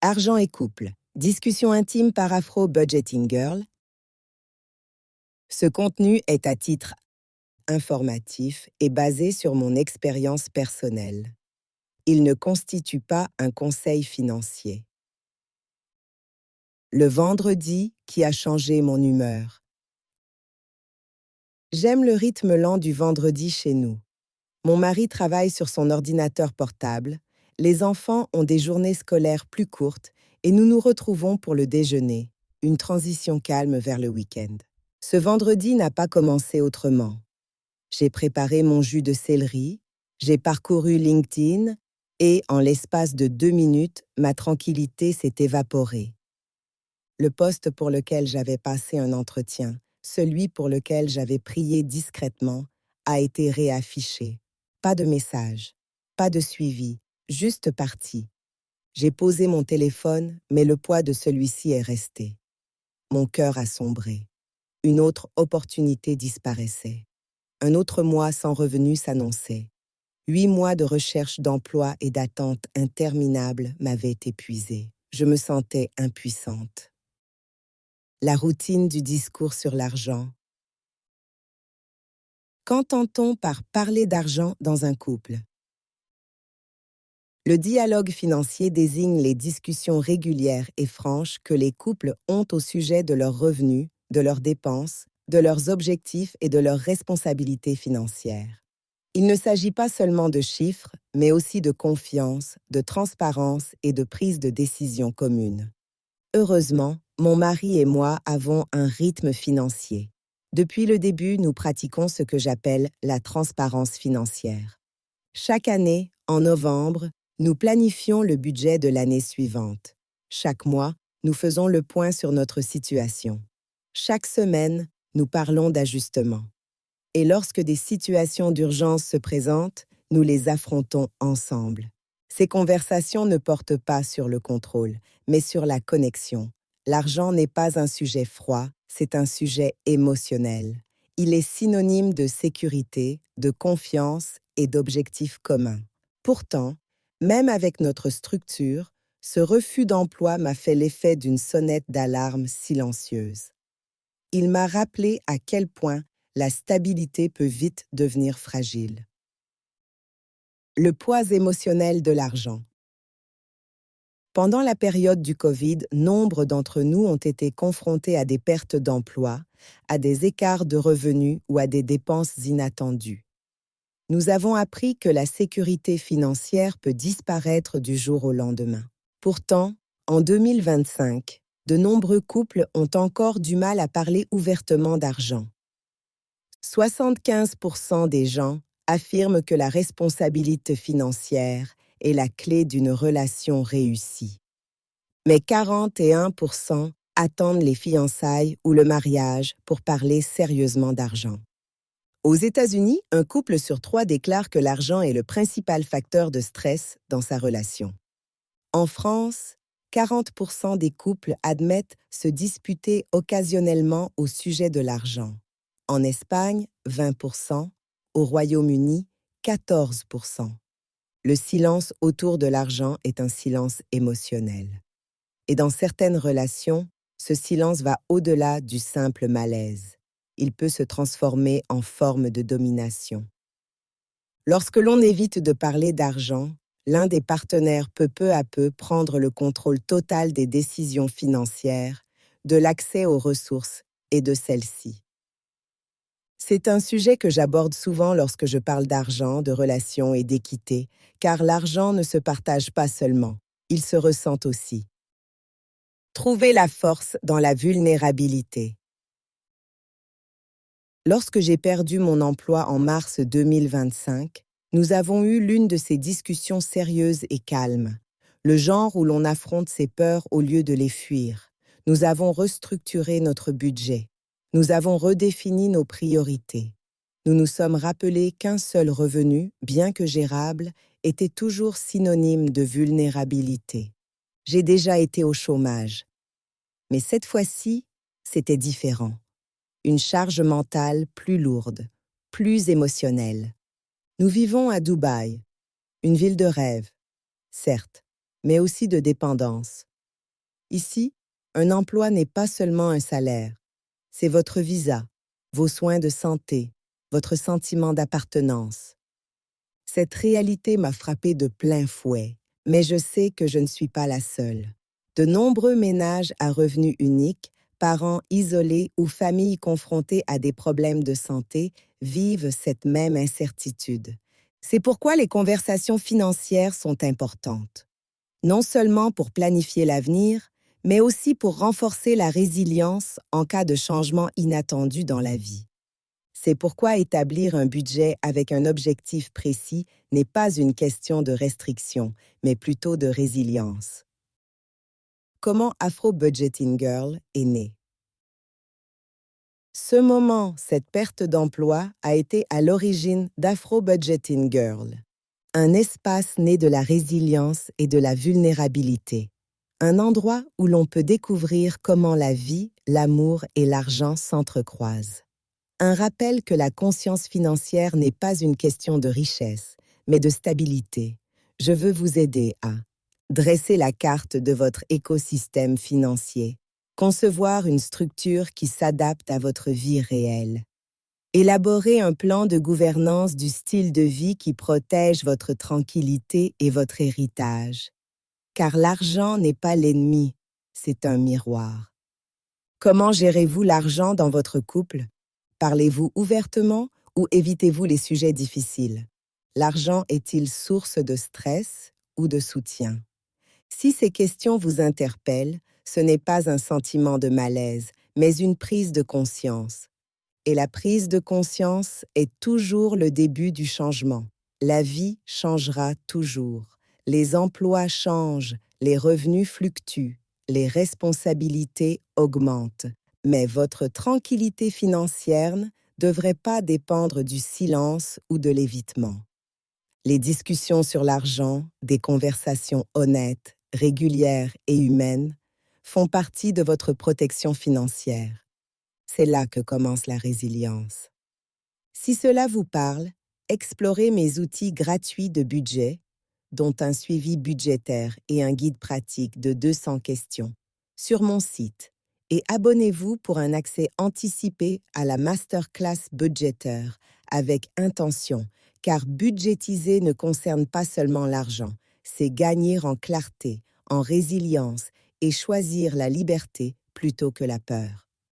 Argent et couple. Discussion intime par Afro Budgeting Girl. Ce contenu est à titre informatif et basé sur mon expérience personnelle. Il ne constitue pas un conseil financier. Le vendredi qui a changé mon humeur. J'aime le rythme lent du vendredi chez nous. Mon mari travaille sur son ordinateur portable, les enfants ont des journées scolaires plus courtes et nous nous retrouvons pour le déjeuner, une transition calme vers le week-end. Ce vendredi n'a pas commencé autrement. J'ai préparé mon jus de céleri, j'ai parcouru LinkedIn et, en l'espace de 2 minutes, ma tranquillité s'est évaporée. Le poste pour lequel j'avais passé un entretien, celui pour lequel j'avais prié discrètement, a été réaffiché. Pas de message, pas de suivi, juste parti. J'ai posé mon téléphone, mais le poids de celui-ci est resté. Mon cœur a sombré. Une autre opportunité disparaissait. Un autre mois sans revenu s'annonçait. 8 mois de recherche d'emploi et d'attente interminable m'avaient épuisée. Je me sentais impuissante. La routine du discours sur l'argent. Qu'entend-on par parler d'argent dans un couple? Le dialogue financier désigne les discussions régulières et franches que les couples ont au sujet de leurs revenus, de leurs dépenses, de leurs objectifs et de leurs responsabilités financières. Il ne s'agit pas seulement de chiffres, mais aussi de confiance, de transparence et de prise de décision commune. Heureusement, mon mari et moi avons un rythme financier. Depuis le début, nous pratiquons ce que j'appelle la transparence financière. Chaque année, en novembre, nous planifions le budget de l'année suivante. Chaque mois, nous faisons le point sur notre situation. Chaque semaine, nous parlons d'ajustement. Et lorsque des situations d'urgence se présentent, nous les affrontons ensemble. Ces conversations ne portent pas sur le contrôle, mais sur la connexion. L'argent n'est pas un sujet froid, c'est un sujet émotionnel. Il est synonyme de sécurité, de confiance et d'objectifs communs. Pourtant, même avec notre structure, ce refus d'emploi m'a fait l'effet d'une sonnette d'alarme silencieuse. Il m'a rappelé à quel point la stabilité peut vite devenir fragile. Le poids émotionnel de l'argent. Pendant la période du Covid, nombre d'entre nous ont été confrontés à des pertes d'emploi, à des écarts de revenus ou à des dépenses inattendues. Nous avons appris que la sécurité financière peut disparaître du jour au lendemain. Pourtant, en 2025, de nombreux couples ont encore du mal à parler ouvertement d'argent. 75% des gens affirment que la responsabilité financière est la clé d'une relation réussie. Mais 41% attendent les fiançailles ou le mariage pour parler sérieusement d'argent. Aux États-Unis, un couple sur 3 déclare que l'argent est le principal facteur de stress dans sa relation. En France, 40% des couples admettent se disputer occasionnellement au sujet de l'argent. En Espagne, 20%, au Royaume-Uni, 14%. Le silence autour de l'argent est un silence émotionnel. Et dans certaines relations, ce silence va au-delà du simple malaise. Il peut se transformer en forme de domination. Lorsque l'on évite de parler d'argent, l'un des partenaires peut peu à peu prendre le contrôle total des décisions financières, de l'accès aux ressources et de celles-ci. C'est un sujet que j'aborde souvent lorsque je parle d'argent, de relations et d'équité, car l'argent ne se partage pas seulement, il se ressent aussi. Trouver la force dans la vulnérabilité. Lorsque j'ai perdu mon emploi en mars 2025, nous avons eu l'une de ces discussions sérieuses et calmes, le genre où l'on affronte ses peurs au lieu de les fuir. Nous avons restructuré notre budget. Nous avons redéfini nos priorités. Nous nous sommes rappelés qu'un seul revenu, bien que gérable, était toujours synonyme de vulnérabilité. J'ai déjà été au chômage. Mais cette fois-ci, c'était différent. Une charge mentale plus lourde, plus émotionnelle. Nous vivons à Dubaï, une ville de rêve, certes, mais aussi de dépendance. Ici, un emploi n'est pas seulement un salaire, c'est votre visa, vos soins de santé, votre sentiment d'appartenance. Cette réalité m'a frappée de plein fouet, mais je sais que je ne suis pas la seule. De nombreux ménages à revenus uniques, parents isolés ou familles confrontées à des problèmes de santé vivent cette même incertitude. C'est pourquoi les conversations financières sont importantes, non seulement pour planifier l'avenir, mais aussi pour renforcer la résilience en cas de changement inattendu dans la vie. C'est pourquoi établir un budget avec un objectif précis n'est pas une question de restriction, mais plutôt de résilience. Comment Afro Budgeting Girl est née? Ce moment, cette perte d'emploi, a été à l'origine d'Afro Budgeting Girl, un espace né de la résilience et de la vulnérabilité. Un endroit où l'on peut découvrir comment la vie, l'amour et l'argent s'entrecroisent. Un rappel que la conscience financière n'est pas une question de richesse, mais de stabilité. Je veux vous aider à dresser la carte de votre écosystème financier, concevoir une structure qui s'adapte à votre vie réelle, élaborer un plan de gouvernance du style de vie qui protège votre tranquillité et votre héritage. Car l'argent n'est pas l'ennemi, c'est un miroir. Comment gérez-vous l'argent dans votre couple? Parlez-vous ouvertement ou évitez-vous les sujets difficiles? L'argent est-il source de stress ou de soutien? Si ces questions vous interpellent, ce n'est pas un sentiment de malaise, mais une prise de conscience. Et la prise de conscience est toujours le début du changement. La vie changera toujours. Les emplois changent, les revenus fluctuent, les responsabilités augmentent. Mais votre tranquillité financière ne devrait pas dépendre du silence ou de l'évitement. Les discussions sur l'argent, des conversations honnêtes, régulières et humaines, font partie de votre protection financière. C'est là que commence la résilience. Si cela vous parle, explorez mes outils gratuits de budget, dont un suivi budgétaire et un guide pratique de 200 questions, sur mon site, et abonnez-vous pour un accès anticipé à la masterclass budgétaire avec intention, car budgétiser ne concerne pas seulement l'argent, c'est gagner en clarté, en résilience et choisir la liberté plutôt que la peur.